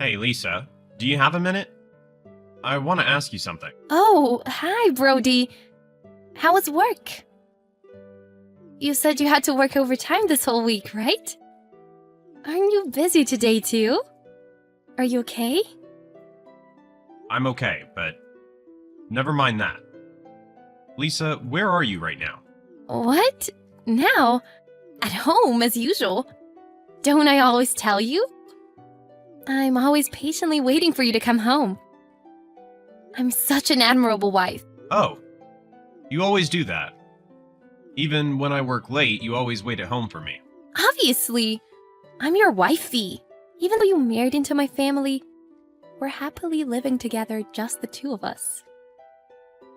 Hey, Lisa, do you have a minute? I want to ask you something. Oh, hi, Brody. How was work? You said you had to work overtime this whole week, right? Aren't you busy today, too? Are you okay? I'm okay, but never mind that. Lisa, where are you right now? What? Now? At home, as usual. Don't I always tell you? I'm always patiently waiting for you to come home. I'm such an admirable wife. Oh, you always do that. Even when I work late, you always wait at home for me. Obviously, I'm your wifey. Even though you married into my family, we're happily living together, just the two of us.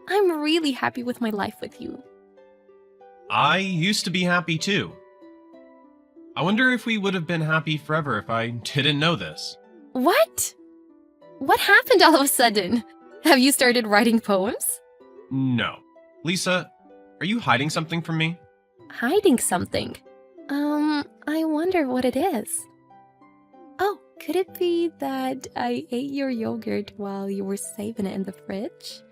I'm really happy with my life with you. I used to be happy too. I wonder if we would have been happy forever if I didn't know this. What? What happened all of a sudden? Have you started writing poems? No. Lisa, are you hiding something from me? Hiding something? I wonder what it is. Oh, could it be that I ate your yogurt while you were saving it in the fridge?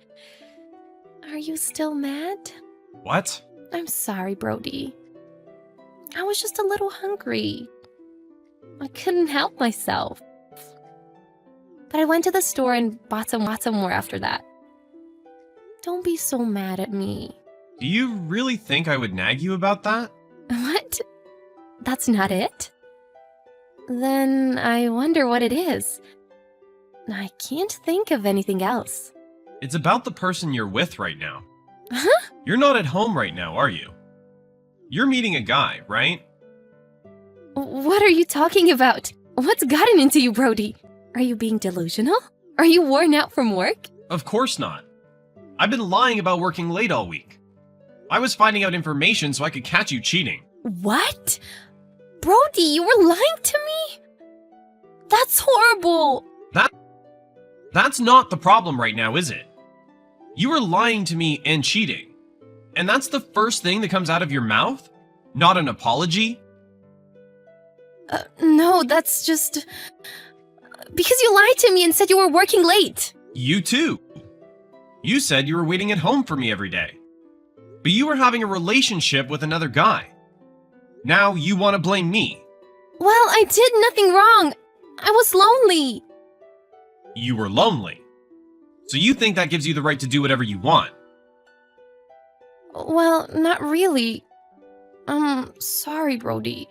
Are you still mad? What? I'm sorry, Brody. I was just a little hungry. I couldn't help myself. But I went to the store and bought some more after that. Don't be so mad at me. Do you really think I would nag you about that? What? That's not it? Then I wonder what it is. I can't think of anything else. It's about the person you're with right now. Huh? You're not at home right now, are you? You're meeting a guy, right? What are you talking about? What's gotten into you, Brody? Are you being delusional? Are you worn out from work? Of course not. I've been lying about working late all week. I was finding out information so I could catch you cheating. What? Brody, you were lying to me? That's horrible. That's not the problem right now, is it? You were lying to me and cheating. And that's the first thing that comes out of your mouth? Not an apology? No, that's just... because you lied to me and said you were working late. You too. You said you were waiting at home for me every day. But you were having a relationship with another guy. Now you want to blame me. Well, I did nothing wrong. I was lonely. You were lonely. So you think that gives you the right to do whatever you want. Well, not really. Sorry, Brody.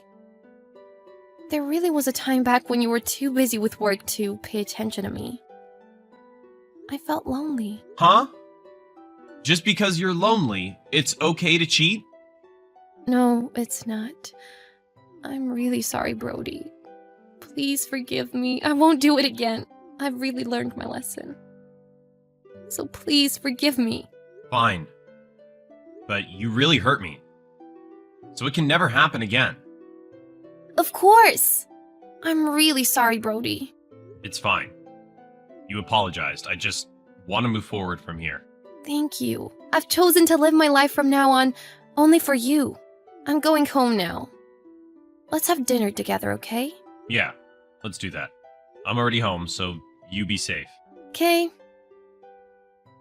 There really was a time back when you were too busy with work to pay attention to me. I felt lonely. Huh? Just because you're lonely, it's okay to cheat? No, it's not. I'm really sorry, Brody. Please forgive me. I won't do it again. I've really learned my lesson. So please forgive me. Fine. But you really hurt me. So it can never happen again. Of course! I'm really sorry, Brody. It's fine. You apologized. I just want to move forward from here. Thank you. I've chosen to live my life from now on only for you. I'm going home now. Let's have dinner together, okay? Yeah, let's do that. I'm already home, so you be safe. Okay.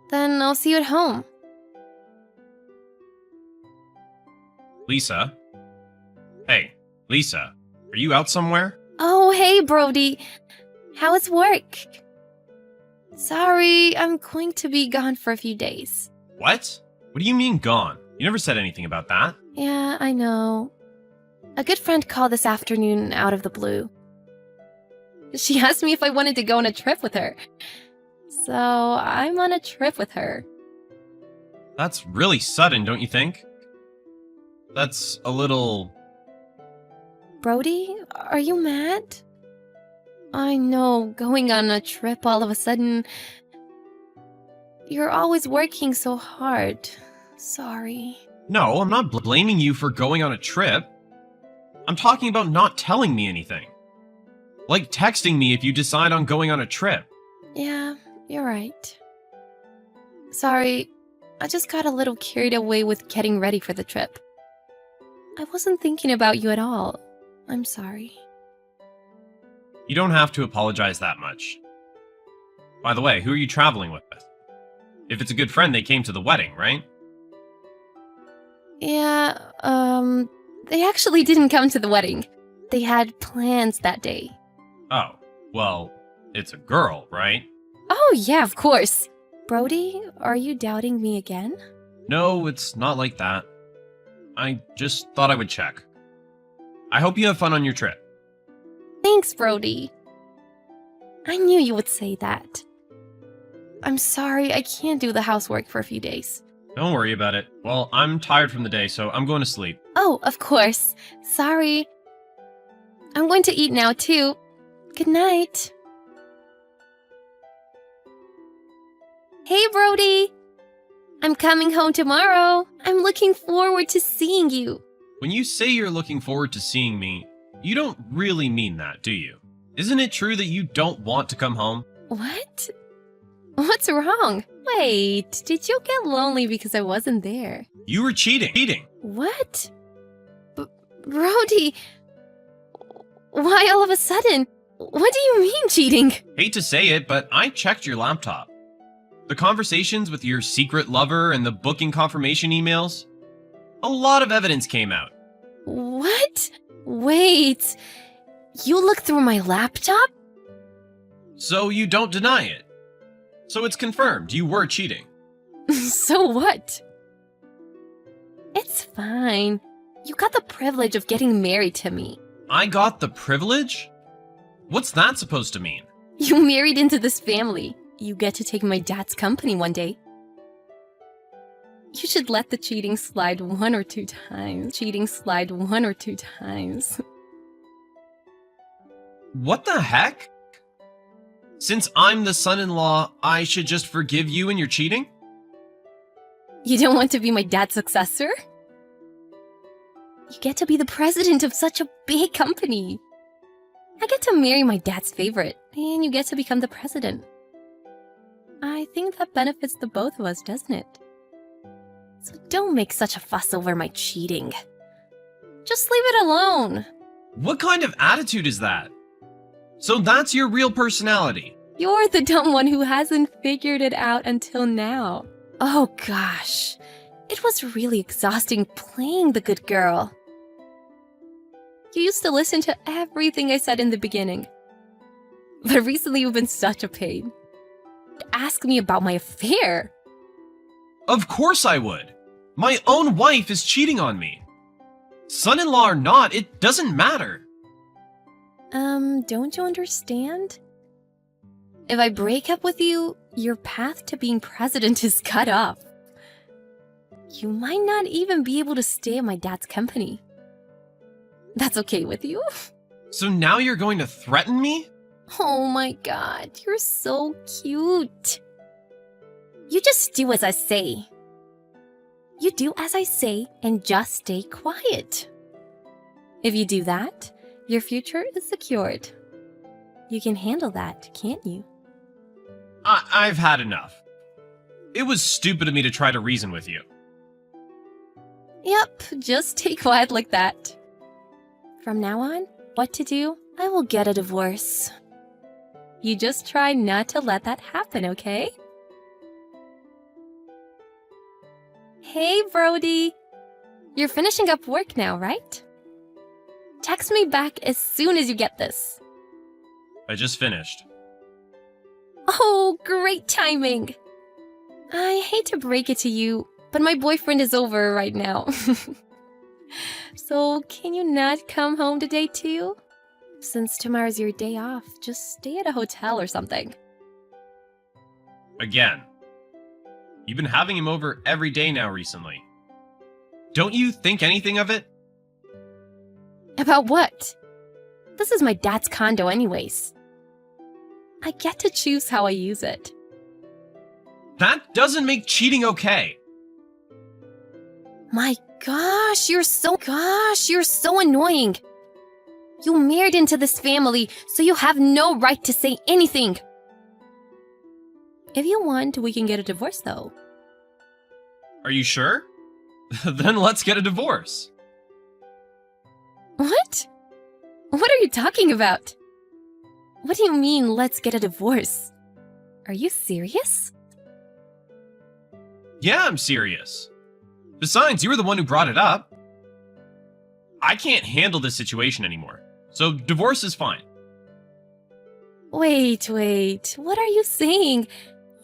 Then I'll see you at home. Lisa? Hey, Lisa, are you out somewhere? Oh, hey, Brody. How is work? Sorry, I'm going to be gone for a few days. What? What do you mean gone? You never said anything about that. Yeah, I know. A good friend called this afternoon out of the blue. She asked me if I wanted to go on a trip with her. So I'm on a trip with her. That's really sudden, don't you think? That's a little... Brody, are you mad? I know, going on a trip all of a sudden. You're always working so hard. Sorry. No, I'm not blaming you for going on a trip. I'm talking about not telling me anything. Like texting me if you decide on going on a trip. Yeah, you're right. Sorry, I just got a little carried away with getting ready for the trip. I wasn't thinking about you at all. I'm sorry. You don't have to apologize that much. By the way, who are you traveling with? If it's a good friend, they came to the wedding, right? Yeah, they actually didn't come to the wedding. They had plans that day. Oh, well, it's a girl, right? Oh, yeah, of course. Brody, are you doubting me again? No, it's not like that. I just thought I would check. I hope you have fun on your trip. Thanks, Brody. I knew you would say that. I'm sorry, I can't do the housework for a few days. Don't worry about it. Well, I'm tired from the day, so I'm going to sleep. Oh, of course. Sorry. I'm going to eat now, too. Good night. Hey, Brody. I'm coming home tomorrow. I'm looking forward to seeing you. When you say you're looking forward to seeing me, you don't really mean that, do you? Isn't it true that you don't want to come home? What? What's wrong? Wait, did you get lonely because I wasn't there? You were cheating. What? Brody, why all of a sudden? What do you mean cheating? Hate to say it, but I checked your laptop. The conversations with your secret lover and the booking confirmation emails, a lot of evidence came out. What? Wait, you looked through my laptop? So you don't deny it. So it's confirmed you were cheating. So what? It's fine. You got the privilege of getting married to me. I got the privilege? What's that supposed to mean? You married into this family. You get to take my dad's company one day. You should let the cheating slide 1 or 2 times. Cheating slide 1 or 2 times. What the heck? Since I'm the son-in-law, I should just forgive you and your cheating? You don't want to be my dad's successor? You get to be the president of such a big company. I get to marry my dad's favorite, and you get to become the president. I think that benefits the both of us, doesn't it? So don't make such a fuss over my cheating. Just leave it alone. What kind of attitude is that? So that's your real personality? You're the dumb one who hasn't figured it out until now. Oh gosh, it was really exhausting playing the good girl. You used to listen to everything I said in the beginning. But recently you've been such a pain. Ask me about my affair. Of course I would. My own wife is cheating on me. Son-in-law or not, it doesn't matter. Don't you understand? If I break up with you, your path to being president is cut off. You might not even be able to stay at my dad's company. That's okay with you? So now you're going to threaten me? Oh my god, you're so cute. You just do as I say. You do as I say and just stay quiet. If you do that, your future is secured. You can handle that, can't you? I've had enough. It was stupid of me to try to reason with you. Yep, just stay quiet like that. From now on, what to do? I will get a divorce. You just try not to let that happen, okay? Hey, Brody. You're finishing up work now, right? Text me back as soon as you get this. I just finished. Oh, great timing. I hate to break it to you, but my boyfriend is over right now. So, can you not come home today too? Since tomorrow's your day off, just stay at a hotel or something. Again. You've been having him over every day now recently. Don't you think anything of it? About what? This is my dad's condo anyways. I get to choose how I use it. That doesn't make cheating okay. My gosh, you're so annoying. You married into this family, so you have no right to say anything. If you want, we can get a divorce though. Are you sure? Then let's get a divorce. What? What are you talking about? What do you mean, let's get a divorce? Are you serious? Yeah, I'm serious. Besides, you were the one who brought it up. I can't handle this situation anymore, so divorce is fine. Wait. What are you saying?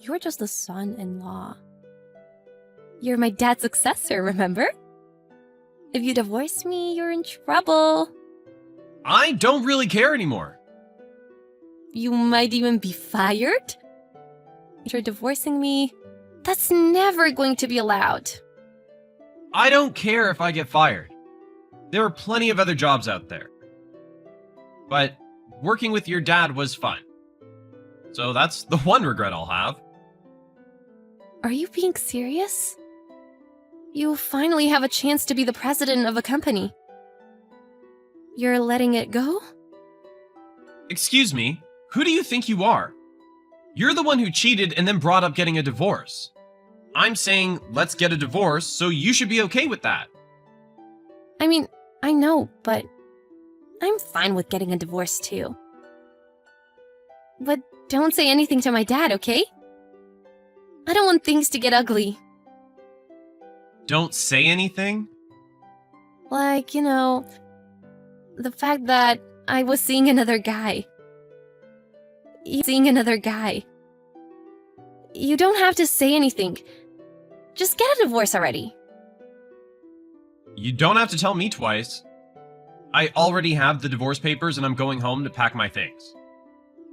You're just a son-in-law. You're my dad's successor, remember? If you divorce me, you're in trouble. I don't really care anymore. You might even be fired? If you're divorcing me, that's never going to be allowed. I don't care if I get fired. There are plenty of other jobs out there. But working with your dad was fun. So that's the one regret I'll have. Are you being serious? You finally have a chance to be the president of a company. You're letting it go? Excuse me, who do you think you are? You're the one who cheated and then brought up getting a divorce. I'm saying, let's get a divorce, so you should be okay with that. I mean, I know, but I'm fine with getting a divorce too. But don't say anything to my dad, okay? I don't want things to get ugly. Don't say anything? Like, the fact that I was seeing another guy. You don't have to say anything. Just get a divorce already. You don't have to tell me twice. I already have the divorce papers and I'm going home to pack my things.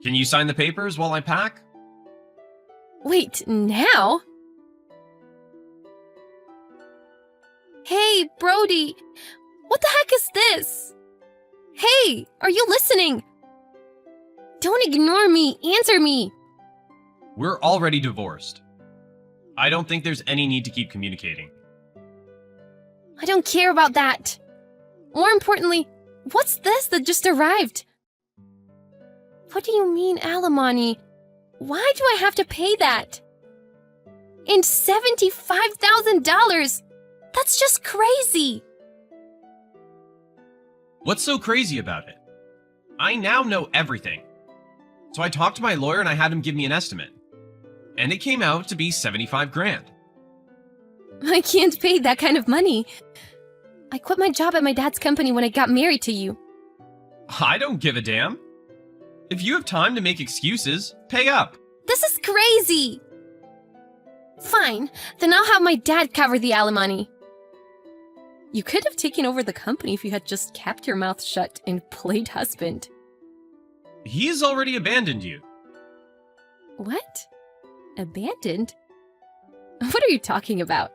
Can you sign the papers while I pack? Wait, now? Hey, Brody! What the heck is this? Hey, are you listening? Don't ignore me, answer me! We're already divorced. I don't think there's any need to keep communicating. I don't care about that. More importantly, what's this that just arrived? What do you mean, alimony? Why do I have to pay that? And $75,000! That's just crazy! What's so crazy about it? I now know everything. So I talked to my lawyer and I had him give me an estimate. And it came out to be 75 grand. I can't pay that kind of money. I quit my job at my dad's company when I got married to you. I don't give a damn. If you have time to make excuses, pay up. This is crazy! Fine, then I'll have my dad cover the alimony. You could have taken over the company if you had just kept your mouth shut and played husband. He's already abandoned you. What? Abandoned? What are you talking about?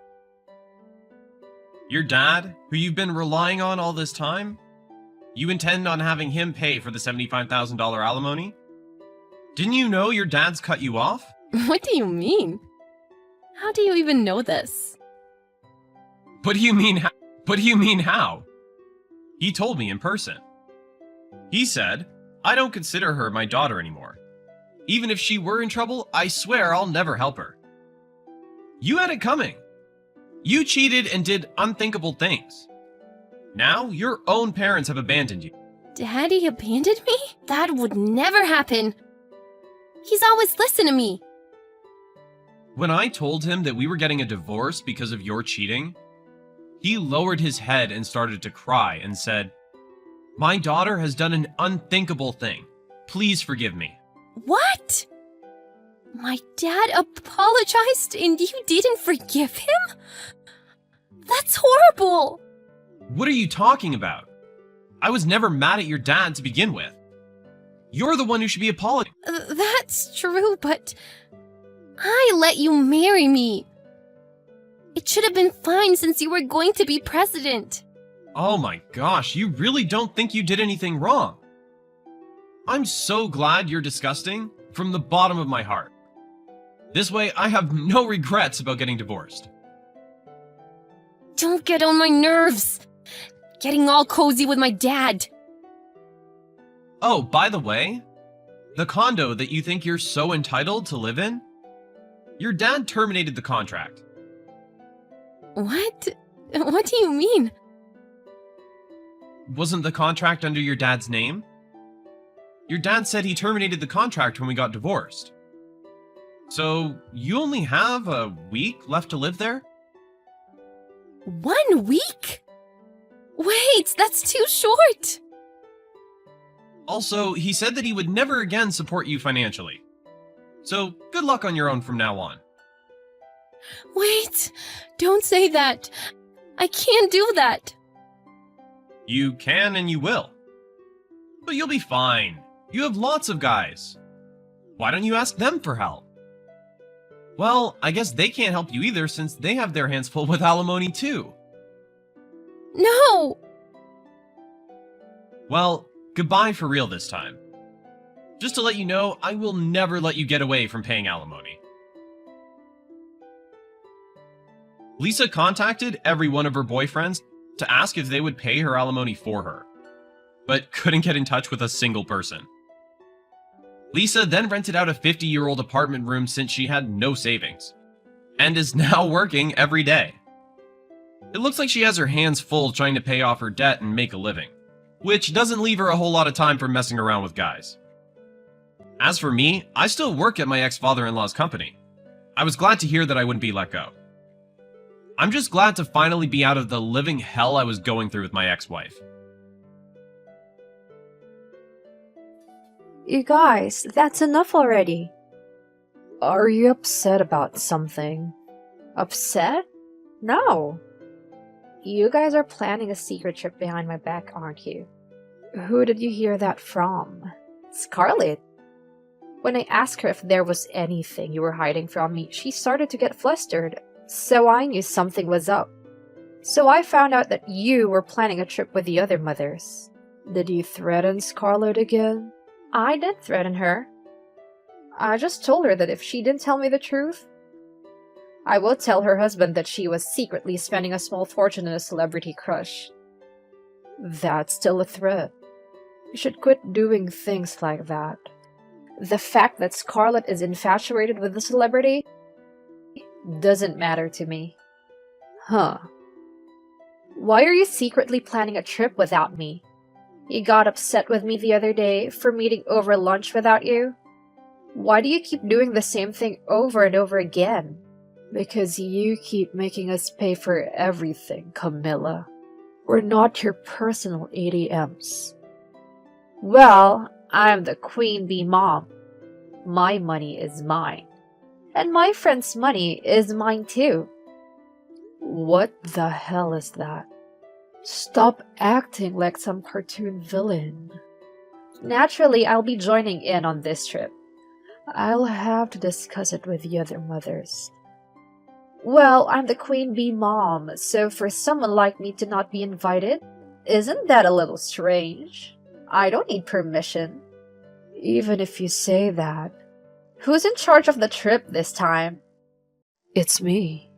Your dad, who you've been relying on all this time? You intend on having him pay for the $75,000 alimony? Didn't you know your dad's cut you off? What do you mean? How do you even know this? What do you mean how? He told me in person. He said, I don't consider her my daughter anymore. Even if she were in trouble, I swear I'll never help her. You had it coming. You cheated and did unthinkable things. Now your own parents have abandoned you. Daddy abandoned me? That would never happen. He's always listened to me. When I told him that we were getting a divorce because of your cheating, he lowered his head and started to cry and said, My daughter has done an unthinkable thing. Please forgive me. What? My dad apologized and you didn't forgive him? That's horrible! What are you talking about? I was never mad at your dad to begin with. You're the one who should be apologizing. That's true, but I let you marry me. It should have been fine since you were going to be president. Oh my gosh, you really don't think you did anything wrong. I'm so glad you're disgusting from the bottom of my heart. This way, I have no regrets about getting divorced. Don't get on my nerves. Getting all cozy with my dad. Oh, by the way, the condo that you think you're so entitled to live in, your dad terminated the contract. What? What do you mean? Wasn't the contract under your dad's name? Your dad said he terminated the contract when we got divorced. So, you only have a week left to live there? 1 week? Wait, that's too short! Also, he said that he would never again support you financially. So, good luck on your own from now on. Wait, don't say that. I can't do that. You can and you will. But you'll be fine. You have lots of guys. Why don't you ask them for help? Well, I guess they can't help you either since they have their hands full with alimony too. No! Well, goodbye for real this time. Just to let you know, I will never let you get away from paying alimony. Lisa contacted every one of her boyfriends to ask if they would pay her alimony for her, but couldn't get in touch with a single person. Lisa then rented out a 50-year-old apartment room since she had no savings, and is now working every day. It looks like she has her hands full trying to pay off her debt and make a living, which doesn't leave her a whole lot of time for messing around with guys. As for me, I still work at my ex-father-in-law's company. I was glad to hear that I wouldn't be let go. I'm just glad to finally be out of the living hell I was going through with my ex-wife. You guys, that's enough already. Are you upset about something? Upset? No. You guys are planning a secret trip behind my back, aren't you? Who did you hear that from? Scarlett. When I asked her if there was anything you were hiding from me, she started to get flustered, so I knew something was up. So I found out that you were planning a trip with the other mothers. Did you threaten Scarlett again? I did threaten her. I just told her that if she didn't tell me the truth, I will tell her husband that she was secretly spending a small fortune on a celebrity crush. That's still a threat. You should quit doing things like that. The fact that Scarlett is infatuated with the celebrity doesn't matter to me. Huh. Why are you secretly planning a trip without me? You got upset with me the other day for meeting over lunch without you? Why do you keep doing the same thing over and over again? Because you keep making us pay for everything, Camilla. We're not your personal ATMs. Well, I'm the queen bee mom. My money is mine. And my friend's money is mine too. What the hell is that? Stop acting like some cartoon villain. Naturally, I'll be joining in on this trip. I'll have to discuss it with the other mothers. Well, I'm the queen bee mom, so for someone like me to not be invited, isn't that a little strange? I don't need permission. Even if you say that. Who's in charge of the trip this time? It's me.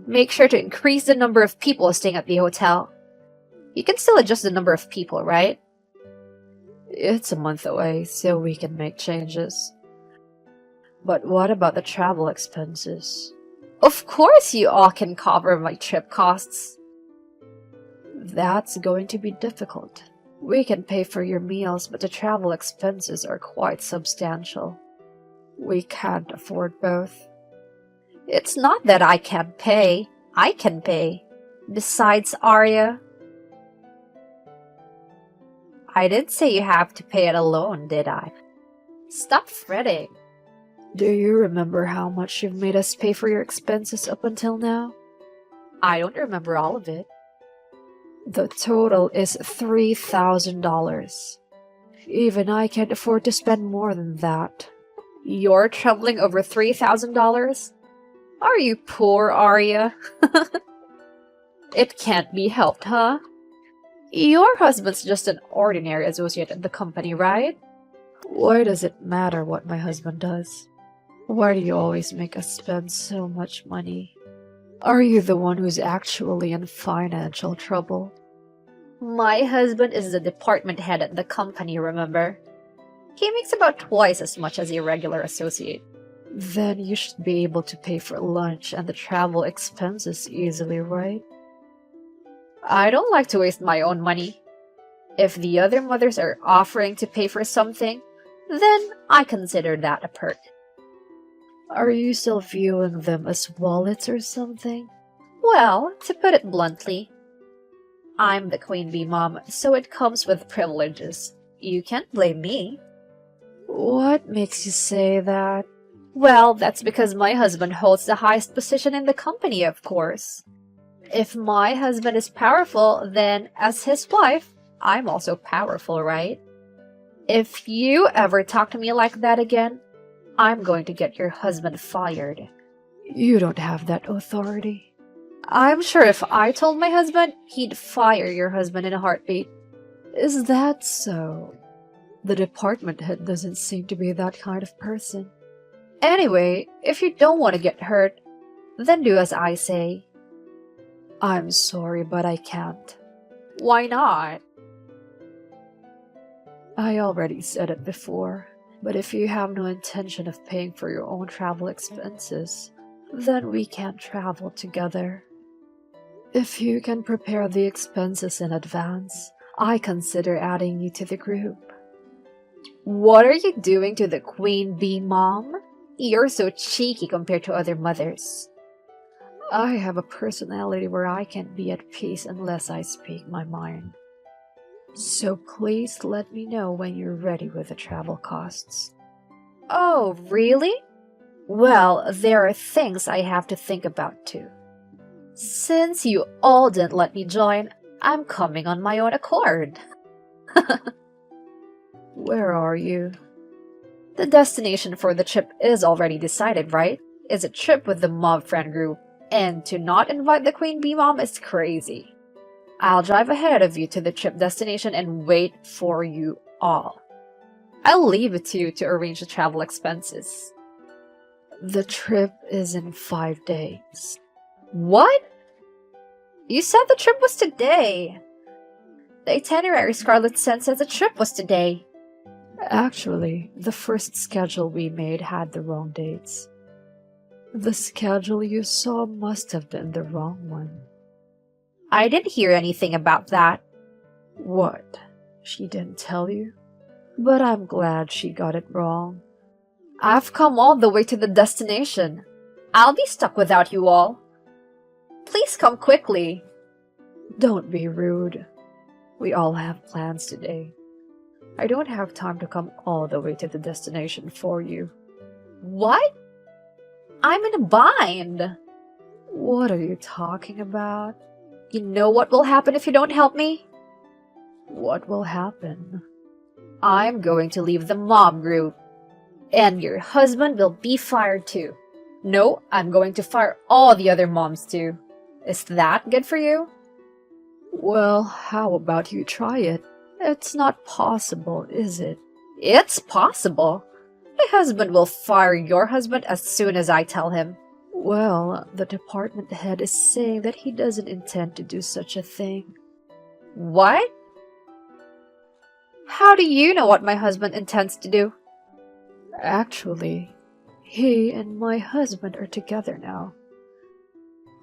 Make sure to increase the number of people staying at the hotel. You can still adjust the number of people, right? It's a month away, so we can make changes. But what about the travel expenses? Of course you all can cover my trip costs. That's going to be difficult. We can pay for your meals, but the travel expenses are quite substantial. We can't afford both. It's not that I can't pay. I can pay. Besides, Arya, I didn't say you have to pay it alone, did I? Stop fretting. Do you remember how much you've made us pay for your expenses up until now? I don't remember all of it. The total is $3,000. Even I can't afford to spend more than that. You're troubling over $3,000? Are you poor, Arya? It can't be helped, huh? Your husband's just an ordinary associate in the company, right? Why does it matter what my husband does? Why do you always make us spend so much money? Are you the one who's actually in financial trouble? My husband is the department head at the company, remember? He makes about twice as much as a regular associate. Then you should be able to pay for lunch and the travel expenses easily, right? I don't like to waste my own money. If the other mothers are offering to pay for something, then I consider that a perk. Are you still viewing them as wallets or something? Well, to put it bluntly, I'm the queen bee mom, so it comes with privileges. You can't blame me. What makes you say that? Well, that's because my husband holds the highest position in the company, of course. If my husband is powerful, then as his wife, I'm also powerful, right? If you ever talk to me like that again, I'm going to get your husband fired. You don't have that authority. I'm sure if I told my husband, he'd fire your husband in a heartbeat. Is that so? The department head doesn't seem to be that kind of person. Anyway, if you don't want to get hurt, then do as I say. I'm sorry, but I can't. Why not? I already said it before, but if you have no intention of paying for your own travel expenses, then we can't travel together. If you can prepare the expenses in advance, I consider adding you to the group. What are you doing to the queen bee mom? You're so cheeky compared to other mothers. I have a personality where I can't be at peace unless I speak my mind. So please let me know when you're ready with the travel costs. Oh, really? Well, there are things I have to think about too. Since you all didn't let me join, I'm coming on my own accord. Where are you? The destination for the trip is already decided, right? It's a trip with the mob friend group, and to not invite the queen bee mom is crazy. I'll drive ahead of you to the trip destination and wait for you all. I'll leave it to you to arrange the travel expenses. The trip is in 5 days. What? You said the trip was today. The itinerary Scarlett sent says the trip was today. Actually, the first schedule we made had the wrong dates. The schedule you saw must have been the wrong one. I didn't hear anything about that. What? She didn't tell you? But I'm glad she got it wrong. I've come all the way to the destination. I'll be stuck without you all. Please come quickly. Don't be rude. We all have plans today. I don't have time to come all the way to the destination for you. What? I'm in a bind. What are you talking about? You know what will happen if you don't help me? What will happen? I'm going to leave the mob group. And your husband will be fired too. No, I'm going to fire all the other moms too. Is that good for you? Well, how about you try it? It's not possible, is it? It's possible. My husband will fire your husband as soon as I tell him. Well, the department head is saying that he doesn't intend to do such a thing. What? How do you know what my husband intends to do? Actually, he and my husband are together now.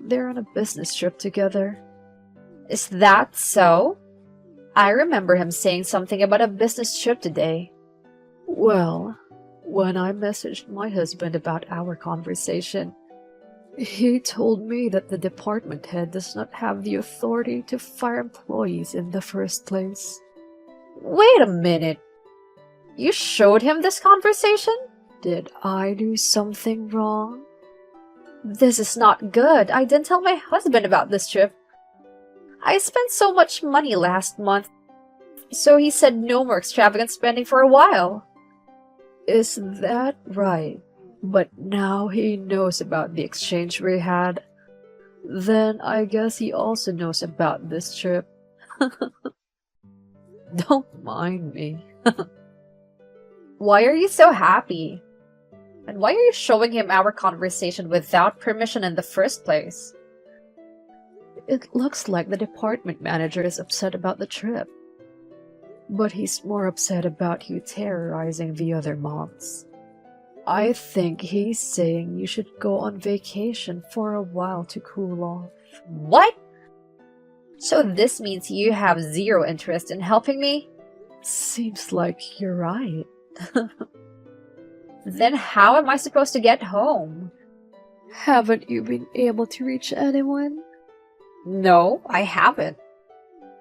They're on a business trip together. Is that so? I remember him saying something about a business trip today. Well, when I messaged my husband about our conversation, he told me that the department head does not have the authority to fire employees in the first place. Wait a minute. You showed him this conversation? Did I do something wrong? This is not good. I didn't tell my husband about this trip. I spent so much money last month, so he said no more extravagant spending for a while. Is that right? But now he knows about the exchange we had. Then I guess he also knows about this trip. Don't mind me. Why are you so happy? And why are you showing him our conversation without permission in the first place? It looks like the department manager is upset about the trip. But he's more upset about you terrorizing the other moms. I think he's saying you should go on vacation for a while to cool off. What? So this means you have zero interest in helping me? Seems like you're right. Then how am I supposed to get home? Haven't you been able to reach anyone? No, I haven't.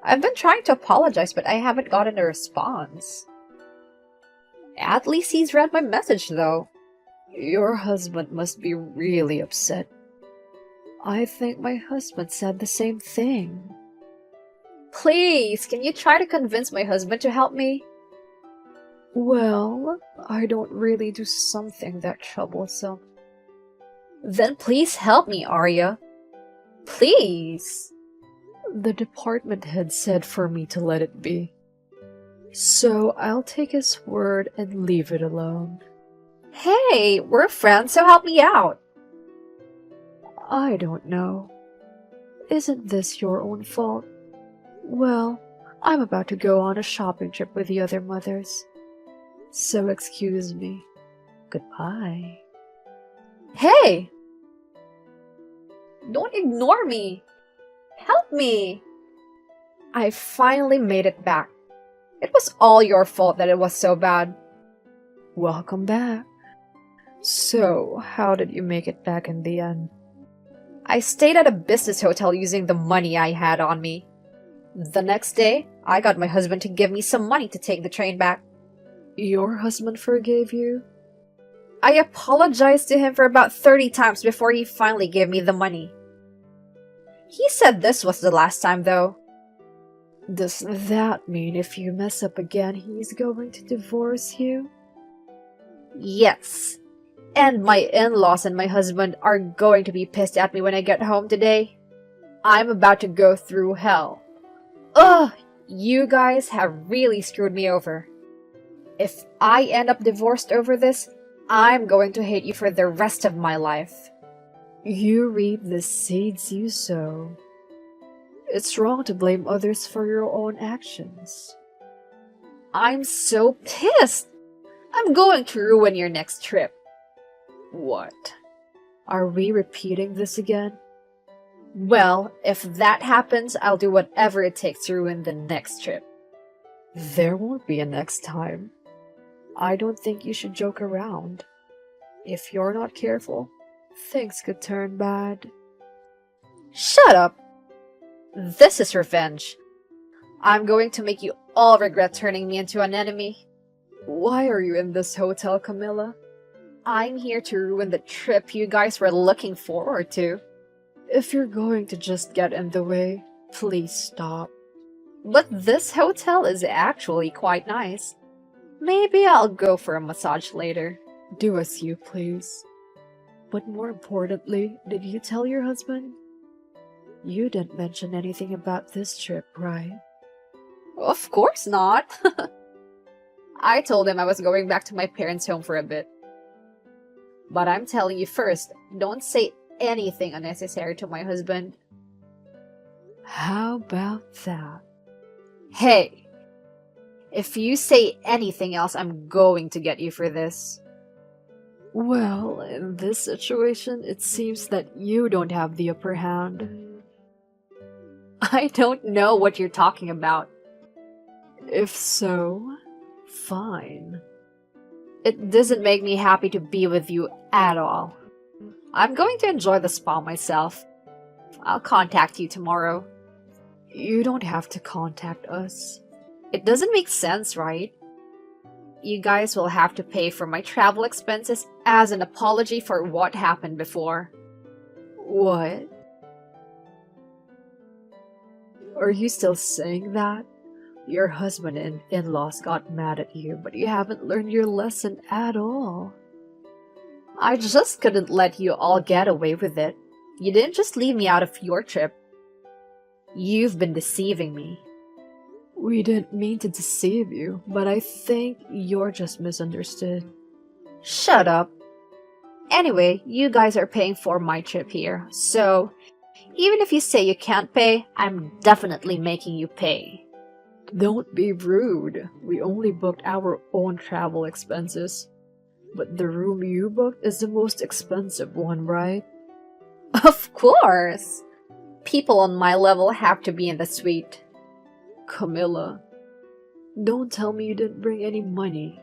I've been trying to apologize, but I haven't gotten a response. At least he's read my message, though. Your husband must be really upset. I think my husband said the same thing. Please, can you try to convince my husband to help me? Well, I don't really do something that troublesome. Then please help me, Arya. Please. The department head said for me to let it be. So I'll take his word and leave it alone. Hey, we're friends, so help me out. I don't know. Isn't this your own fault? Well, I'm about to go on a shopping trip with the other mothers. So excuse me. Goodbye. Hey! Don't ignore me. Help me. I finally made it back. It was all your fault that it was so bad. Welcome back. So, how did you make it back in the end? I stayed at a business hotel using the money I had on me. The next day, I got my husband to give me some money to take the train back. Your husband forgave you? I apologized to him for about 30 times before he finally gave me the money. He said this was the last time, though. Does that mean if you mess up again, he's going to divorce you? Yes. And my in-laws and my husband are going to be pissed at me when I get home today. I'm about to go through hell. Ugh, you guys have really screwed me over. If I end up divorced over this, I'm going to hate you for the rest of my life. You reap the seeds you sow. It's wrong to blame others for your own actions. I'm so pissed. I'm going to ruin your next trip. What? Are we repeating this again? Well, if that happens, I'll do whatever it takes to ruin the next trip. There won't be a next time. I don't think you should joke around. If you're not careful, things could turn bad. Shut up! This is revenge. I'm going to make you all regret turning me into an enemy. Why are you in this hotel, Camilla? I'm here to ruin the trip you guys were looking forward to. If you're going to just get in the way, please stop. But this hotel is actually quite nice. Maybe I'll go for a massage later. Do as you please. But more importantly, did you tell your husband? You didn't mention anything about this trip, right? Of course not. I told him I was going back to my parents' home for a bit. But I'm telling you first, don't say anything unnecessary to my husband. How about that? Hey! If you say anything else, I'm going to get you for this. Well, in this situation, it seems that you don't have the upper hand. I don't know what you're talking about. If so, fine. It doesn't make me happy to be with you at all. I'm going to enjoy the spa myself. I'll contact you tomorrow. You don't have to contact us. It doesn't make sense, right? You guys will have to pay for my travel expenses as an apology for what happened before. What? Are you still saying that? Your husband and in-laws got mad at you, but you haven't learned your lesson at all. I just couldn't let you all get away with it. You didn't just leave me out of your trip. You've been deceiving me. We didn't mean to deceive you, but I think you're just misunderstood. Shut up. Anyway, you guys are paying for my trip here, so even if you say you can't pay, I'm definitely making you pay. Don't be rude. We only booked our own travel expenses. But the room you booked is the most expensive one, right? Of course! People on my level have to be in the suite. Camilla, don't tell me you didn't bring any money.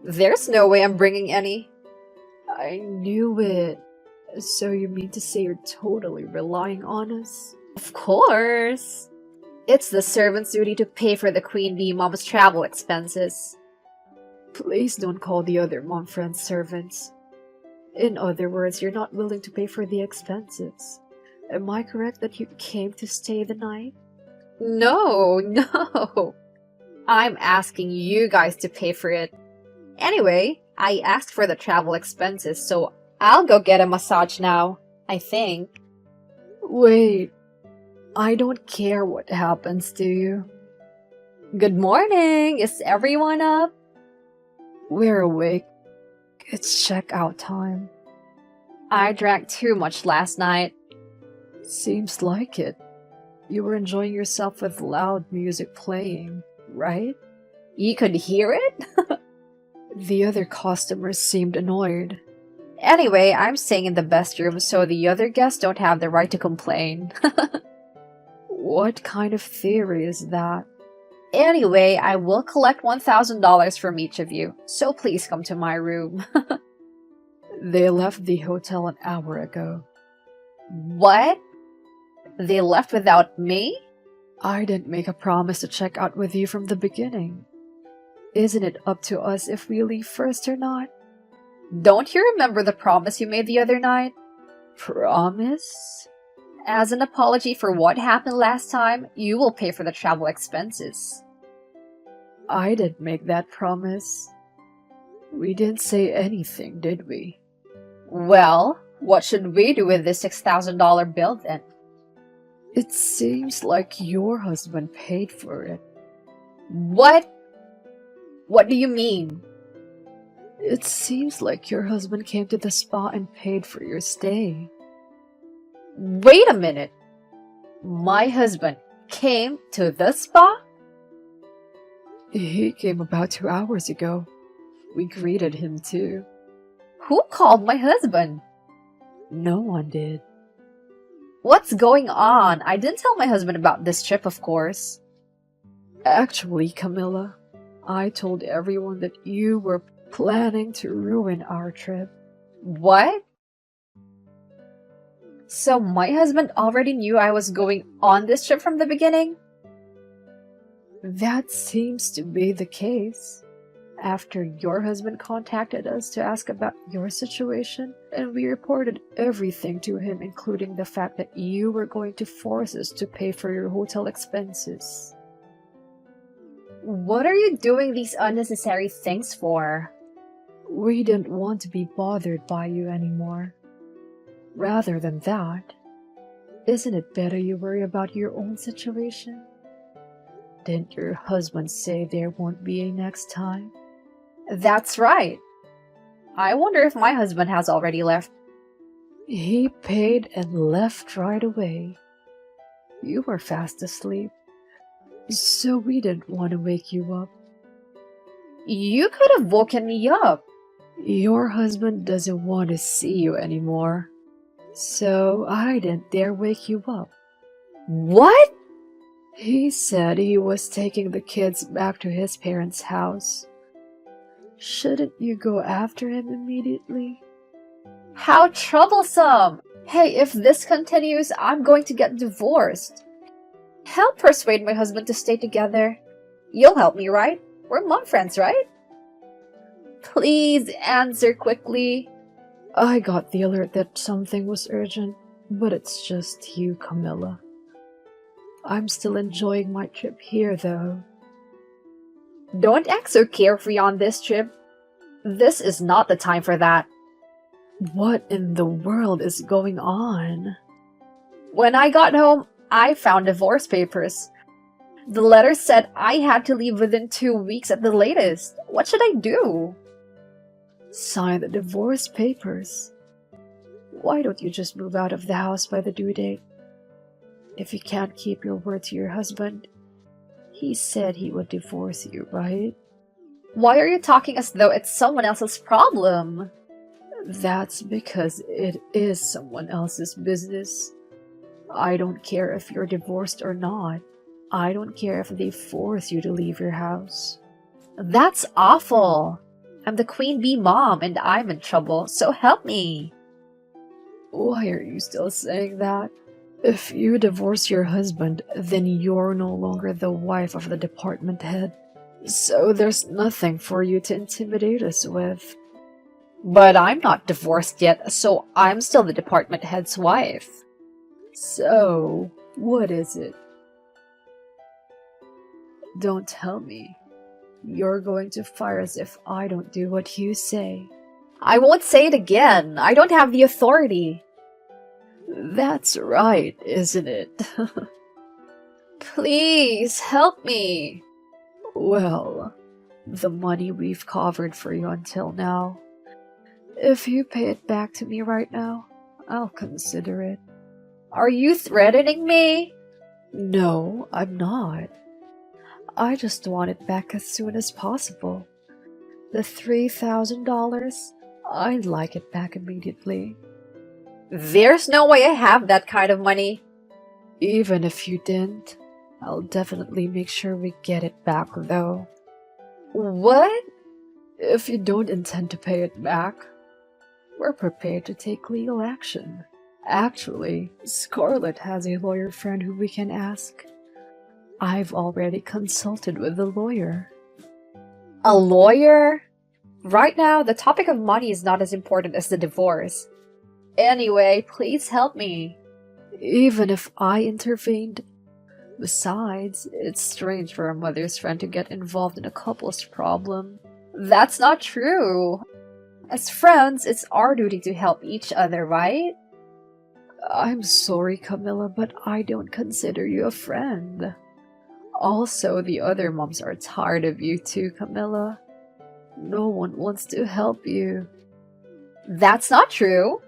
There's no way I'm bringing any. I knew it. So you mean to say you're totally relying on us? Of course. It's the servant's duty to pay for the Queen Bee Mom's travel expenses. Please don't call the other mom friends servants. In other words, you're not willing to pay for the expenses. Am I correct that you came to stay the night? No, no. I'm asking you guys to pay for it. Anyway, I asked for the travel expenses, so I'll go get a massage now, I think. Wait, I don't care what happens to you. Good morning! Is everyone up? We're awake. It's check-out time. I drank too much last night. Seems like it. You were enjoying yourself with loud music playing, right? You could hear it? The other customers seemed annoyed. Anyway, I'm staying in the best room, so the other guests don't have the right to complain. What kind of theory is that? Anyway, I will collect $1,000 from each of you, so please come to my room. They left the hotel an hour ago. What? They left without me? I didn't make a promise to check out with you from the beginning. Isn't it up to us if we leave first or not? Don't you remember the promise you made the other night? Promise? As an apology for what happened last time, you will pay for the travel expenses. I didn't make that promise. We didn't say anything, did we? Well, what should we do with this $6,000 bill then? It seems like your husband paid for it. What? What do you mean? It seems like your husband came to the spa and paid for your stay. Wait a minute. My husband came to the spa? He came about 2 hours ago. We greeted him too. Who called my husband? No one did. What's going on? I didn't tell my husband about this trip, of course. Actually, Camilla, I told everyone that you were planning to ruin our trip. What? So my husband already knew I was going on this trip from the beginning? That seems to be the case. After your husband contacted us to ask about your situation, and we reported everything to him, including the fact that you were going to force us to pay for your hotel expenses. What are you doing these unnecessary things for? We didn't want to be bothered by you anymore. Rather than that, isn't it better you worry about your own situation? Didn't your husband say there won't be a next time? That's right. I wonder if my husband has already left. He paid and left right away. You were fast asleep, so we didn't want to wake you up. You could have woken me up. Your husband doesn't want to see you anymore, so I didn't dare wake you up. What? He said he was taking the kids back to his parents' house. Shouldn't you go after him immediately? How troublesome! Hey, if this continues, I'm going to get divorced. Help persuade my husband to stay together. You'll help me, right? We're mom friends, right? Please answer quickly. I got the alert that something was urgent, but it's just you, Camilla. I'm still enjoying my trip here, though. Don't act so carefree on this trip. This is not the time for that. What in the world is going on? When I got home, I found divorce papers. The letter said I had to leave within 2 weeks at the latest. What should I do? Sign the divorce papers. Why don't you just move out of the house by the due date? If you can't keep your word to your husband, he said he would divorce you, right? Why are you talking as though it's someone else's problem? That's because it is someone else's business. I don't care if you're divorced or not. I don't care if they force you to leave your house. That's awful. I'm the queen bee mom and I'm in trouble, so help me. Why are you still saying that? If you divorce your husband, then you're no longer the wife of the department head. So there's nothing for you to intimidate us with. But I'm not divorced yet, so I'm still the department head's wife. So, what is it? Don't tell me. You're going to fire us if I don't do what you say. I won't say it again. I don't have the authority. That's right, isn't it? Please, help me. Well, the money we've covered for you until now. If you pay it back to me right now, I'll consider it. Are you threatening me? No, I'm not. I just want it back as soon as possible. The $3,000, I'd like it back immediately. There's no way I have that kind of money. Even if you didn't, I'll definitely make sure we get it back, though. What? If you don't intend to pay it back, we're prepared to take legal action. Actually, Scarlett has a lawyer friend who we can ask. I've already consulted with the lawyer. A lawyer? Right now, the topic of money is not as important as the divorce. Anyway, please help me. Even if I intervened. Besides, it's strange for a mother's friend to get involved in a couple's problem. That's not true. As friends, it's our duty to help each other, right? I'm sorry, Camilla, but I don't consider you a friend. Also, the other moms are tired of you too, Camilla. No one wants to help you. That's not true.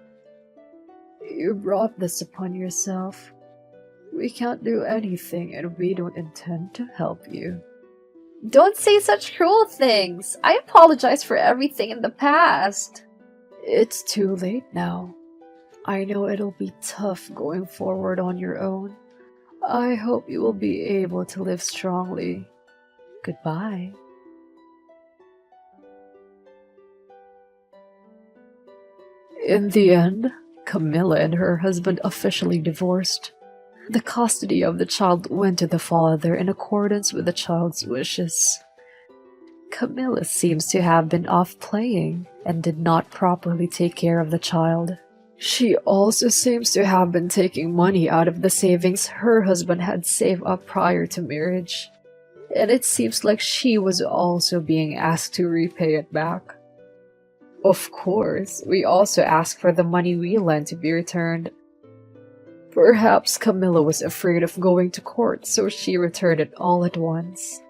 You brought this upon yourself. We can't do anything and we don't intend to help you. Don't say such cruel things. I apologize for everything in the past. It's too late now. I know it'll be tough going forward on your own. I hope you will be able to live strongly. Goodbye. In the end, Camilla and her husband officially divorced. The custody of the child went to the father in accordance with the child's wishes. Camilla seems to have been off playing and did not properly take care of the child. She also seems to have been taking money out of the savings her husband had saved up prior to marriage. And it seems like she was also being asked to repay it back. Of course, we also asked for the money we lent to be returned. Perhaps Camilla was afraid of going to court, so she returned it all at once.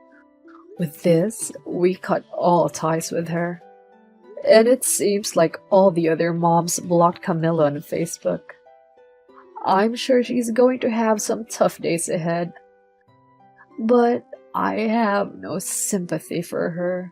With this, we cut all ties with her. And it seems like all the other moms blocked Camilla on Facebook. I'm sure she's going to have some tough days ahead. But I have no sympathy for her.